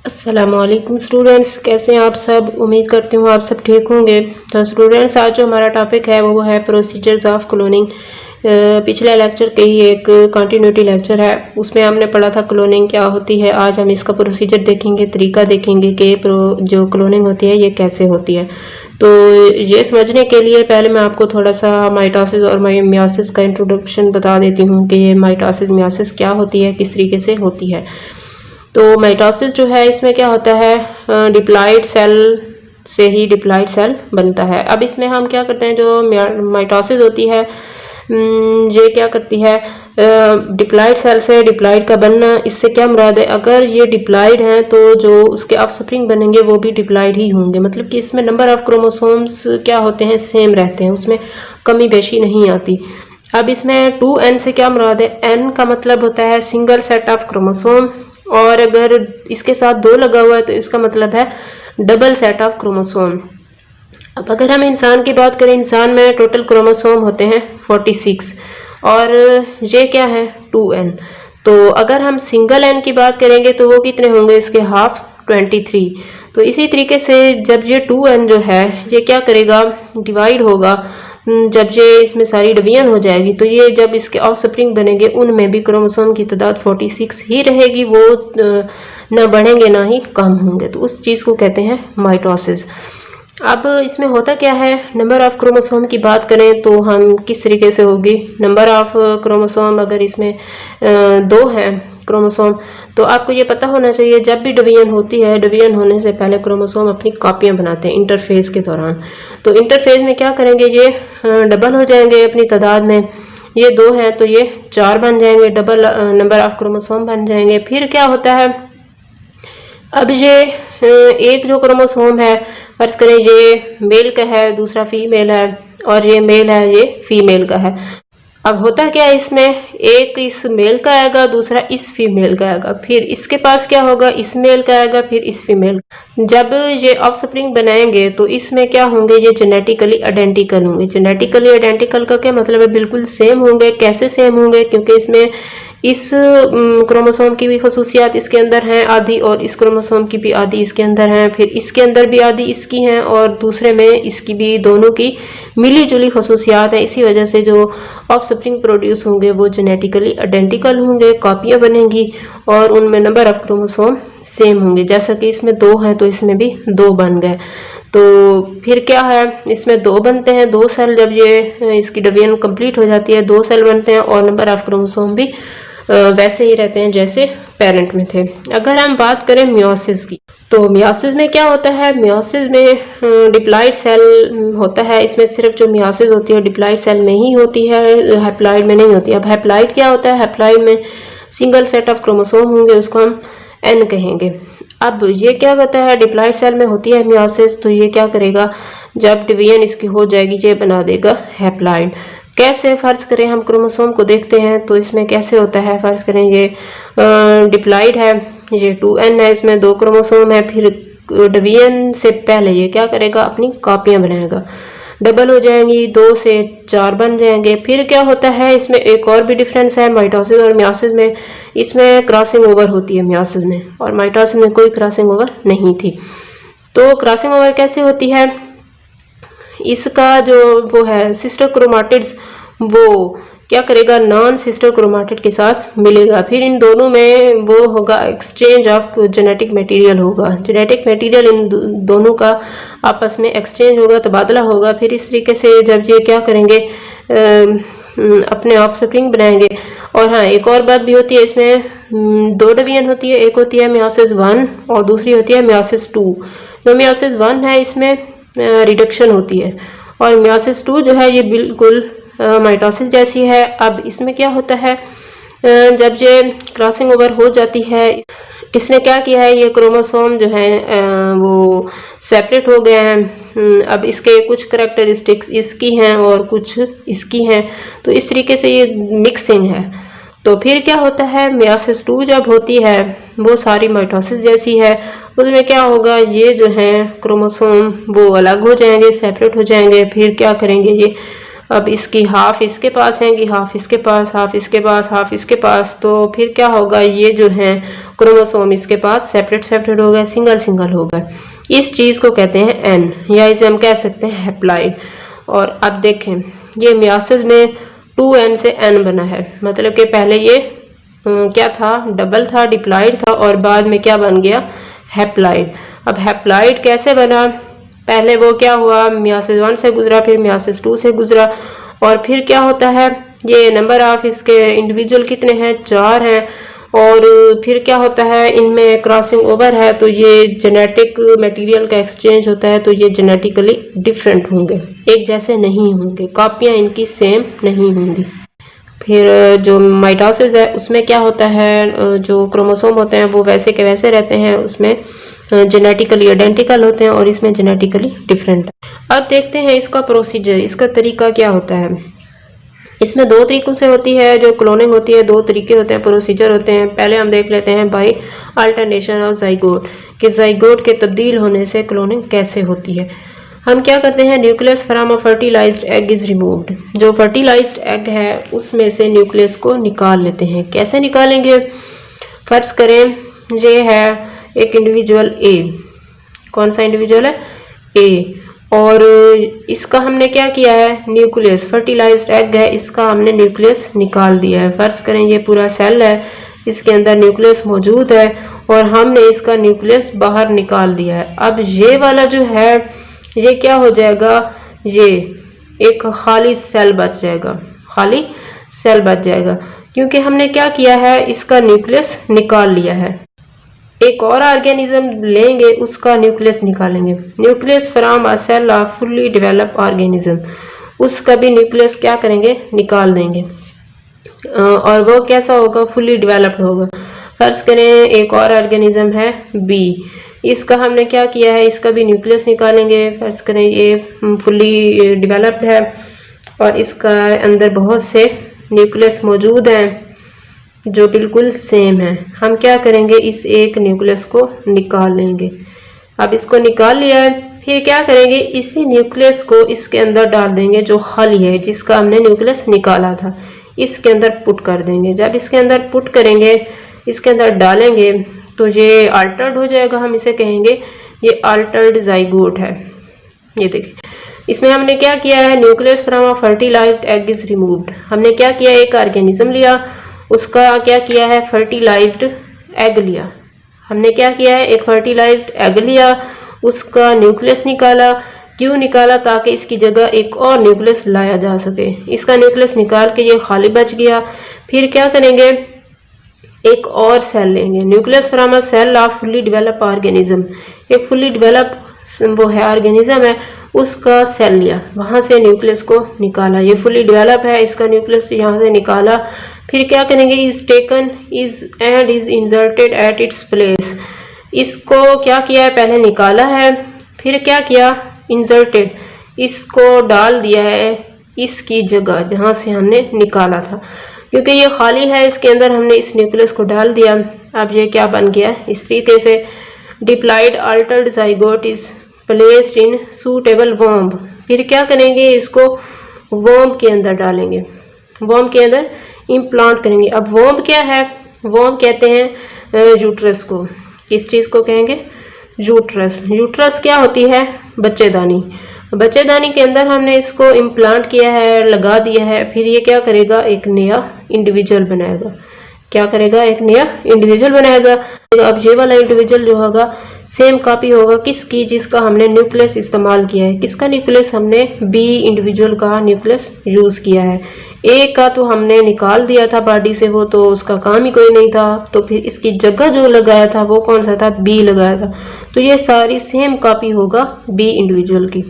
अस्सलामुअलैकुम स्टूडेंट्स, कैसे हैं आप सब। उम्मीद करती हूँ आप सब ठीक होंगे। तो स्टूडेंट्स, आज जो हमारा टॉपिक है वो है प्रोसीजर्स ऑफ क्लोनिंग। पिछले लेक्चर के ही एक कंटिन्यूटी लेक्चर है, उसमें हमने पढ़ा था क्लोनिंग क्या होती है। आज हम इसका प्रोसीजर देखेंगे, तरीका देखेंगे कि जो क्लोनिंग होती है ये कैसे होती है। तो ये समझने के लिए पहले मैं आपको थोड़ा सा माइटोसिस और मियोसिस का इंट्रोडक्शन बता देती हूँ कि ये माइटोसिस मियोसिस क्या होती है, किस तरीके से होती है। तो माइटोसिस जो है इसमें क्या होता है, डिप्लॉइड सेल से ही डिप्लॉइड सेल बनता है। अब इसमें हम क्या करते हैं, जो माइटोसिस होती है ये क्या करती है, डिप्लॉइड सेल से डिप्लॉइड का बनना। इससे क्या मुराद है, अगर ये डिप्लॉइड हैं तो जो उसके ऑफस्प्रिंग बनेंगे वो भी डिप्लॉइड ही होंगे। मतलब कि इसमें नंबर ऑफ क्रोमोसोम्स क्या होते हैं, सेम रहते हैं, उसमें कमी बेशी नहीं आती। अब इसमें 2n से क्या मुराद है, n का मतलब होता है सिंगल सेट ऑफ क्रोमोसोम, और अगर इसके साथ 2 लगा हुआ है तो इसका मतलब है डबल सेट ऑफ क्रोमोसोम। अब अगर हम इंसान की बात करें, इंसान में टोटल क्रोमोसोम होते हैं 46 और ये क्या है 2n। तो अगर हम सिंगल n की बात करेंगे तो वो कितने होंगे, इसके हाफ 23। तो इसी तरीके से जब ये 2n जो है ये क्या करेगा, डिवाइड होगा। जब ये इसमें सारी डिवीजन हो जाएगी तो ये जब इसके ऑफस्प्रिंग बनेंगे उनमें भी क्रोमोसोम की तादाद 46 ही रहेगी, वो ना बढ़ेंगे ना ही कम होंगे। तो उस चीज़ को कहते हैं माइटोसिस। अब इसमें होता क्या है, नंबर ऑफ क्रोमोसोम की बात करें तो हम किस तरीके से होगी। नंबर ऑफ क्रोमोसोम अगर इसमें 2 हैं क्रोमोसोम, तो आपको ये पता होना चाहिए जब भी डिवीजन होती है, डिवीजन होने से पहले क्रोमोसोम अपनी कॉपियां बनाते हैं इंटरफेज के दौरान। तो इंटरफेज में क्या करेंगे, ये डबल हो जाएंगे अपनी तादाद में। ये 2 हैं तो ये 4 बन जाएंगे, डबल नंबर ऑफ क्रोमोसोम बन जाएंगे। फिर क्या होता है, अब ये एक जो क्रोमोसोम है, फर्ज करें ये मेल का है, दूसरा फीमेल है, और ये मेल है ये फीमेल का है। अब होता क्या है, इसमें एक इस मेल का आएगा, दूसरा इस फीमेल का आएगा, फिर इसके पास क्या होगा, इस मेल का आएगा, फिर इस फीमेल। जब ये ऑफस्प्रिंग बनाएंगे तो इसमें क्या होंगे, ये जेनेटिकली आइडेंटिकल होंगे। जेनेटिकली आइडेंटिकल का क्या मतलब है, बिल्कुल सेम होंगे। कैसे सेम होंगे, क्योंकि इसमें इस क्रोमोसोम की भी खसूसियात इसके अंदर हैं आधी, और इस क्रोमोसोम की भी आधी इसके अंदर हैं, फिर इसके अंदर भी आधी इसकी हैं और दूसरे में इसकी भी, दोनों की मिली जुली खसूसियात हैं। इसी वजह से जो ऑफस्प्रिंग प्रोड्यूस होंगे वो जेनेटिकली आइडेंटिकल होंगे, कॉपियाँ बनेंगी और उनमें नंबर ऑफ क्रोमोसोम सेम होंगे। जैसा कि इसमें 2 हैं तो इसमें भी 2 बन गए। तो फिर क्या है, इसमें 2 बनते हैं, 2 सेल। जब ये इसकी डिवीजन कंप्लीट हो जाती है 2 सेल बनते हैं और नंबर ऑफ क्रोमोसोम भी वैसे ही रहते हैं जैसे पेरेंट में थे। अगर हम बात करें मियोसिस की, तो मियोसिस में क्या होता है, मियोसिस में डिप्लॉइड सेल होता है। इसमें सिर्फ जो मियोसिस होती है डिप्लॉइड सेल में ही होती है, हैप्लॉइड में नहीं होती। अब हैप्लॉइड क्या होता है, हैप्लॉइड में सिंगल सेट ऑफ क्रोमोसोम होंगे, उसको हम एन कहेंगे। अब ये क्या करता है, डिप्लॉइड सेल में होती है मियोसिस, तो ये क्या करेगा, जब डिवीजन इसकी हो जाएगी ये बना देगा हैप्लॉइड। कैसे, फर्ज करें हम क्रोमोसोम को देखते हैं तो इसमें कैसे होता है। फर्ज करें ये डिप्लॉइड है, ये 2n है, इसमें 2 क्रोमोसोम है। फिर डिवीजन से पहले ये क्या करेगा, अपनी कॉपियां बनाएगा, डबल हो जाएंगी, 2 से 4 बन जाएंगे। फिर क्या होता है, इसमें एक और भी डिफरेंस है माइटोसिस और मियोसिस में। इसमें क्रॉसिंग ओवर होती है मियोसिस में, और माइटोसिस में कोई क्रॉसिंग ओवर नहीं थी। तो क्रॉसिंग ओवर कैसे होती है, इसका जो वो है सिस्टर क्रोमाटिड्स, वो क्या करेगा, नॉन सिस्टर क्रोमाटिड के साथ मिलेगा। फिर इन दोनों में वो होगा एक्सचेंज ऑफ जेनेटिक मटेरियल होगा। जेनेटिक मटेरियल इन दोनों का आपस में एक्सचेंज होगा, तबादला होगा। फिर इस तरीके से जब ये क्या करेंगे, अपने ऑफस्प्रिंग बनाएंगे। और हाँ, एक और बात भी होती है, इसमें 2 डिवीजन होती है, एक होती है मियोसिस 1 और दूसरी होती है मियोसिस 2। जो मियोसिस 1 है इसमें रिडक्शन होती है, और मियोसिस 2 जो है ये बिल्कुल माइटोसिस जैसी है। अब इसमें क्या होता है, जब ये क्रॉसिंग ओवर हो जाती है, इसने क्या किया है, ये क्रोमोसोम जो है वो सेपरेट हो गए हैं। अब इसके कुछ करैक्टरिस्टिक्स इसकी हैं और कुछ इसकी हैं, तो इस तरीके से ये मिक्सिंग है। तो फिर क्या होता है, मियोसिस 2 जब होती है वो सारी माइटोसिस जैसी है। उसमें क्या होगा, ये जो है क्रोमोसोम वो अलग हो जाएंगे, सेपरेट हो जाएंगे। फिर क्या करेंगे, ये अब इसकी हाफ इसके पास हैंगी, हाफ इसके पास, हाफ इसके पास, हाफ इसके पास, तो फिर क्या होगा, ये जो है क्रोमोसोम इसके पास सेपरेट सेपरेट हो गए, सिंगल सिंगल हो गए। इस चीज़ को कहते हैं एन, या इसे हम कह सकते हैं हैप्लॉइड। और अब देखें ये मियासिस में 2n से n बना है, मतलब कि पहले ये क्या था, डबल था, डिप्लॉइड था, और बाद में क्या बन गया, हैप्लॉइड। अब हैप्लॉइड कैसे बना, पहले वो क्या हुआ, मियासिस 1 से गुजरा, फिर मियासिस 2 से गुजरा, और फिर क्या होता है, ये नंबर ऑफ इसके इंडिविजुअल कितने हैं, 4 हैं, और फिर क्या होता है, इनमें क्रॉसिंग ओवर है, तो ये जेनेटिक मटेरियल का एक्सचेंज होता है, तो ये जेनेटिकली डिफरेंट होंगे, एक जैसे नहीं होंगे, कॉपियाँ इनकी सेम नहीं होंगी। फिर जो माइटोसिस है उसमें क्या होता है, जो क्रोमोसोम होते हैं वो वैसे के वैसे रहते हैं, उसमें जेनेटिकली आइडेंटिकल होते हैं, और इसमें जेनेटिकली डिफरेंट। अब देखते हैं इसका प्रोसीजर, इसका तरीका क्या होता है। इसमें 2 तरीकों से होती है जो क्लोनिंग होती है, 2 तरीके होते हैं, प्रोसीजर होते हैं। पहले हम देख लेते हैं बाय अल्टरनेशन ऑफ जाइगोट, कि जाइगोट के तब्दील होने से क्लोनिंग कैसे होती है। हम क्या करते हैं, nucleus from a fertilized egg is removed, जो फर्टिलाइज्ड एग है उसमें से न्यूक्लियस को निकाल लेते हैं। कैसे निकालेंगे, फर्ज करें ये है एक इंडिविजुअल ए, कौन सा इंडिविजुअल है, ए, और इसका हमने क्या किया है, न्यूक्लियस, फर्टिलाइज्ड एग है, इसका हमने न्यूक्लियस निकाल दिया है। फर्ज करें ये पूरा सेल है, इसके अंदर न्यूक्लियस मौजूद है, और हमने इसका न्यूक्लियस बाहर निकाल दिया है। अब ये वाला जो है ये क्या हो जाएगा, ये एक खाली सेल बच जाएगा, खाली सेल बच जाएगा, क्योंकि हमने क्या किया है, इसका न्यूक्लियस निकाल लिया है। एक और ऑर्गेनिज्म लेंगे, उसका न्यूक्लियस निकालेंगे, nucleus from a cell of fully develop organism, उसका भी न्यूक्लियस क्या करेंगे, निकाल देंगे, और वो कैसा होगा, फुल्ली डेवलप्ड होगा। फर्ज करें एक और ऑर्गेनिज्म है बी, इसका हमने क्या किया है, इसका भी न्यूक्लियस निकालेंगे। फर्ज करें ये फुल्ली डेवलप्ड है, और इसका अंदर बहुत से न्यूक्लियस मौजूद हैं जो बिल्कुल सेम है। हम क्या करेंगे, इस एक न्यूक्लियस को निकाल लेंगे। अब इसको निकाल लिया है, फिर क्या करेंगे, इसी न्यूक्लियस को इसके अंदर डाल देंगे जो खाली है, जिसका हमने न्यूक्लियस निकाला था, इसके अंदर पुट कर देंगे। जब इसके अंदर पुट करेंगे, इसके अंदर डालेंगे, तो ये अल्टर्ड हो जाएगा, हम इसे कहेंगे ये अल्टर्ड जाइगोट है। ये देखिए, इसमें हमने क्या किया है, nucleus from a fertilized egg is removed. हमने क्या किया, एक ऑर्गेनिज्म लिया, उसका क्या किया है, फर्टिलाइज्ड एग लिया। हमने क्या किया है, एक फर्टिलाइज्ड एग लिया, उसका न्यूक्लियस निकाला। क्यों निकाला, ताकि इसकी जगह एक और न्यूक्लियस लाया जा सके। इसका न्यूक्लियस निकाल के ये खाली बच गया। फिर क्या करेंगे, एक और सेल लेंगे, nucleus from a cell of fully develop organism, एक फुल्ली डेवलप वो है ऑर्गेनिज्म है, उसका सेल लिया, वहाँ से न्यूक्लियस को निकाला। ये फुल्ली डेवलप है, इसका न्यूक्लियस यहाँ से निकाला। फिर क्या करेंगे, is taken is and is inserted at its place. इसको क्या किया है, पहले निकाला है, फिर क्या किया, इंसर्टेड, इसको डाल दिया है इसकी जगह जहाँ से हमने निकाला था। क्योंकि ये खाली है, इसके अंदर हमने इस न्यूक्लियस को डाल दिया। अब ये क्या बन गया, इस तरीके से diploid Altered zygote is placed in suitable womb. फिर क्या करेंगे, इसको वॉम्ब के अंदर डालेंगे, वॉम्ब के अंदर इम्प्लांट करेंगे। अब वॉम्ब क्या है, वॉम्ब कहते हैं यूट्रस को। किस चीज़ को कहेंगे, यूट्रस। यूट्रस क्या होती है, बच्चेदानी। बच्चेदानी के अंदर हमने इसको इम्प्लांट किया है, लगा दिया है। फिर ये क्या करेगा, एक नया इंडिविजुअल बनाएगा। क्या करेगा, एक नया इंडिविजुअल बनाएगा। अब ये वाला इंडिविजुअल जो होगा सेम कॉपी होगा किसकी, जिसका हमने न्यूक्लियस इस्तेमाल किया है। किसका न्यूक्लियस, हमने बी इंडिविजुअल का न्यूक्लियस यूज़ किया है। ए का तो हमने निकाल दिया था बॉडी से, वो तो उसका काम ही कोई नहीं था, तो फिर इसकी जगह जो लगाया था वो कौन सा था, बी लगाया था। तो ये सारी सेम कॉपी होगा बी इंडिविजुअल की।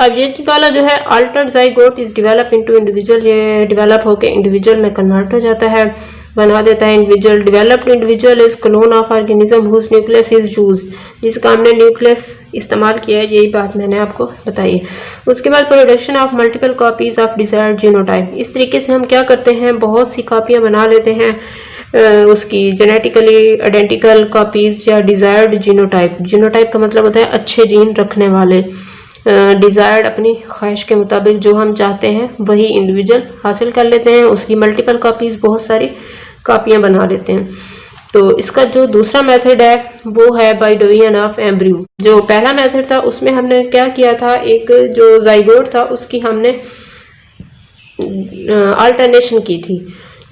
अब ये वाला जो है altered zygote is develop into individual, ये डेवलप होकर इंडिविजुअल में कन्वर्ट हो जाता है, बना देता है individual. Developed individual is clone of organism whose nucleus is used, जिसका हमने न्यूक्लियस इस्तेमाल किया है, यही बात मैंने आपको बताई है। उसके बाद production of multiple copies of desired genotype. इस तरीके से हम क्या करते हैं, बहुत सी कापियाँ बना लेते हैं उसकी जेनेटिकली आइडेंटिकल कॉपीज या डिजायर्ड जीनोटाइप। जीनोटाइप का मतलब होता है अच्छे जीन रखने वाले। डिज़ायर्ड अपनी ख्वाहिश के मुताबिक जो हम चाहते हैं वही इंडिविजुअल हासिल कर लेते हैं, उसकी मल्टीपल कापीज़ बहुत सारी कापियाँ बना लेते हैं। तो इसका जो दूसरा मेथड है वो है बाय डिवीजन ऑफ एम्ब्रियो। जो पहला मेथड था उसमें हमने क्या किया था, एक जो जाइगोट था उसकी हमने अल्टरनेशन की थी।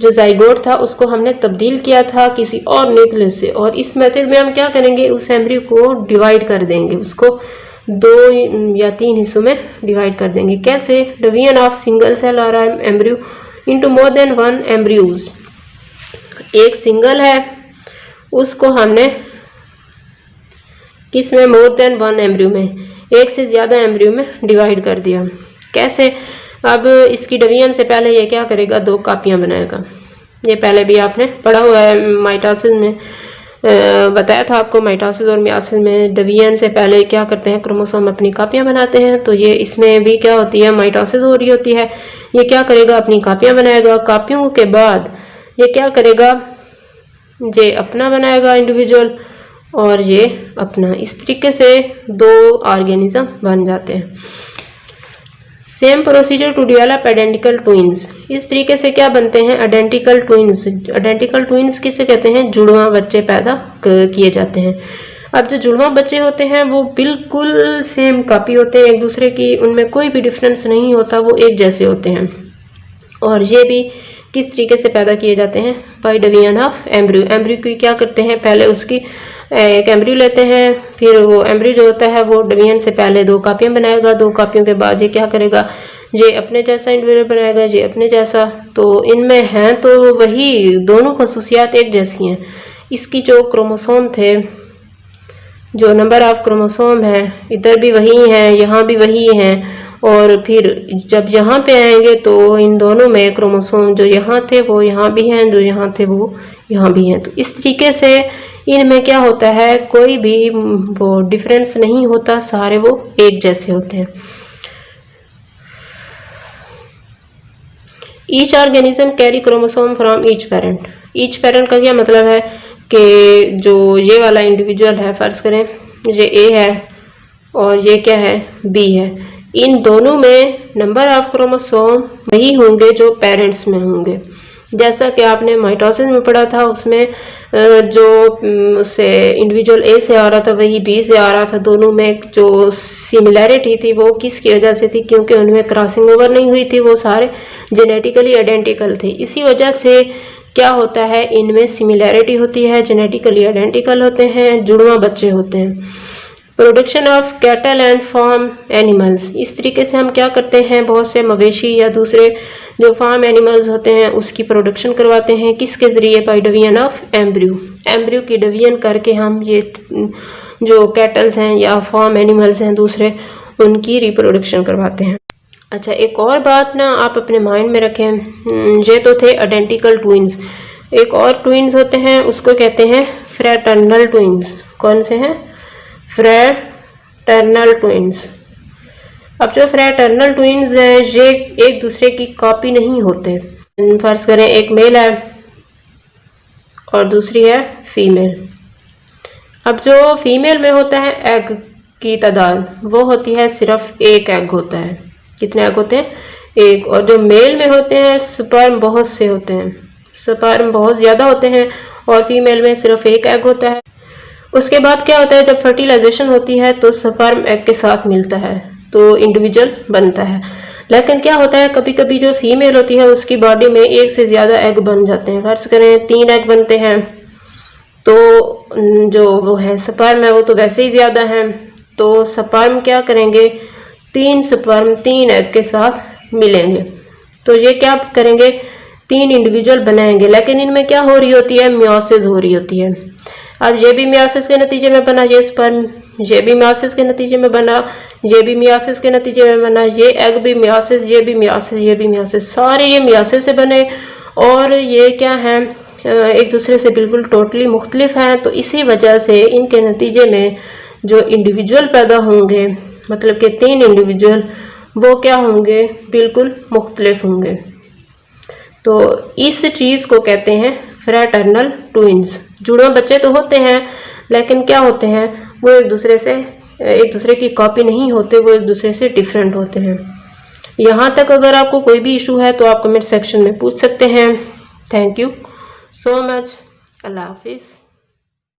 जो जाइगोट था उसको हमने तब्दील किया था किसी और न्यूक्लियस से, और इस मेथड में हम क्या करेंगे, उस एम्ब्रियो को डिवाइड कर देंगे, उसको 2 या 3 हिस्सों में डिवाइड कर देंगे। कैसे? डिवीजन ऑफ सिंगल सेल और embryo into more than 1 embryos. एक सिंगल है उसको हमने किस में, मोर देन 1 एम्ब्रियो में, एक से ज़्यादा एम्ब्रियो में डिवाइड कर दिया। कैसे? अब इसकी डिवीजन से पहले ये क्या करेगा, 2 कापियाँ बनाएगा। ये पहले भी आपने पढ़ा हुआ है माइटोसिस में, बताया था आपको माइटोसिस और मियोसिस में डिवीजन से पहले क्या करते हैं, क्रोमोसोम अपनी कापियाँ बनाते हैं। तो ये इसमें भी क्या होती है, माइटोसिस हो रही होती है, ये क्या करेगा, अपनी कापियाँ बनाएगा। कापियों के बाद ये क्या करेगा, ये अपना बनाएगा इंडिविजुअल और ये अपना। इस तरीके से 2 ऑर्गेनिज्म बन जाते हैं। Same procedure to develop identical twins. इस तरीके से क्या बनते हैं, आइडेंटिकल ट्विंस। आइडेंटिकल ट्विंस किसे कहते हैं, जुड़वा बच्चे पैदा किए जाते हैं। अब जो जुड़वा बच्चे होते हैं वो बिल्कुल सेम कॉपी होते हैं एक दूसरे की, उनमें कोई भी डिफरेंस नहीं होता, वो एक जैसे होते हैं। और ये भी किस तरीके से पैदा किए जाते हैं, by division of embryo. Embryo की क्या करते हैं, पहले उसकी एक एम्ब्रियो लेते हैं, फिर वो एम्ब्रियो जो होता है वो डिवीजन से पहले 2 कापियाँ बनाएगा। 2 कापियों के बाद ये क्या करेगा, ये अपने जैसा इंडिविजुअल बनाएगा, ये अपने जैसा। तो इनमें हैं तो वही, दोनों खसूसियात एक जैसी हैं। इसकी जो क्रोमोसोम थे, जो नंबर ऑफ क्रोमोसोम है, इधर भी वही हैं, यहाँ भी वही हैं। और फिर जब यहाँ पे आएंगे तो इन दोनों में क्रोमोसोम जो यहाँ थे वो यहाँ भी हैं, जो यहाँ थे वो यहाँ भी हैं। तो इस तरीके से इनमें क्या होता है, कोई भी वो डिफरेंस नहीं होता, सारे वो एक जैसे होते हैं। Each organism carry chromosome from each parent. Each parent का क्या मतलब है कि जो ये वाला इंडिविजुअल है, फर्ज करें ये ए है और ये क्या है, बी है, इन दोनों में नंबर ऑफ क्रोमोसोम वही होंगे जो पेरेंट्स में होंगे। जैसा कि आपने माइटोसिस में पढ़ा था, उसमें जो उससे इंडिविजुअल ए से आ रहा था वही बी से आ रहा था। दोनों में जो सिमिलैरिटी थी वो किसकी वजह से थी, क्योंकि उनमें क्रॉसिंग ओवर नहीं हुई थी, वो सारे जेनेटिकली आइडेंटिकल थे। इसी वजह से क्या होता है, इनमें सिमिलैरिटी होती है, जेनेटिकली आइडेंटिकल होते हैं, जुड़वा बच्चे होते हैं। Production of cattle and farm animals. इस तरीके से हम क्या करते हैं, बहुत से मवेशी या दूसरे जो फार्म एनिमल्स होते हैं उसकी प्रोडक्शन करवाते हैं, किसके ज़रिए, by division of embryo. Embryo की डिवीजन करके हम ये जो कैटल्स हैं या फार्म एनिमल्स हैं दूसरे, उनकी रिप्रोडक्शन करवाते हैं। अच्छा, एक और बात ना आप अपने माइंड में रखें, ये तो थे आइडेंटिकल ट्विंस। एक और ट्विंस होते हैं, उसको कहते हैं फ्रैटर्नल ट्विंस। कौन से हैं, फ्रैटर्नल ट्विंस। अब जो फ्रैटर्नल ट्विंस हैं ये एक दूसरे की कॉपी नहीं होते। फर्ज करें एक मेल है और दूसरी है फीमेल। अब जो फीमेल में होता है एग की तादाद वो होती है सिर्फ 1 एग होता है। कितने एग होते हैं, 1। और जो मेल में होते हैं स्पर्म बहुत से होते हैं, स्पर्म बहुत ज़्यादा होते हैं, और फीमेल में सिर्फ 1 एग होता है। उसके बाद क्या होता है, जब फर्टिलाइजेशन होती है तो स्पर्म एग के साथ मिलता है तो इंडिविजुअल बनता है। लेकिन क्या होता है, कभी कभी जो फीमेल होती है उसकी बॉडी में 1 से ज़्यादा एग बन जाते हैं। फर्ज करें 3 एग बनते हैं, तो जो वो है स्पर्म है वो तो वैसे ही ज़्यादा हैं, तो स्पर्म क्या करेंगे, 3 स्पर्म 3 एग के साथ मिलेंगे, तो ये क्या करेंगे, 3 इंडिविजुअल बनाएंगे। लेकिन इनमें क्या हो रही होती है, मियोसिस हो रही होती है। अब ये भी मियोसिस के नतीजे में बना ये स्पर्म, ये भी मियोसिस के नतीजे में बना, ये भी मियोसिस के नतीजे में बना, ये एग भी मियोसिस, ये भी मियोसिस, ये भी मियोसिस, सारे ये मियोसिस से बने। और ये क्या हैं, एक दूसरे से बिल्कुल टोटली मुख्तलिफ हैं। तो इसी वजह से इनके नतीजे में जो इंडिविजुअल पैदा होंगे, मतलब कि 3 इंडिविजुअल, वो क्या होंगे, बिल्कुल मुख्तलिफ होंगे। तो इस चीज़ को कहते हैं फ्रैटर्नल ट्विंस। जुड़वा बच्चे तो होते हैं लेकिन क्या होते हैं, वो एक दूसरे से एक दूसरे की कॉपी नहीं होते, वो एक दूसरे से डिफरेंट होते हैं। यहाँ तक अगर आपको कोई भी इशू है तो आप कमेंट सेक्शन में पूछ सकते हैं। Thank you so much. अल्लाह हाफिज़।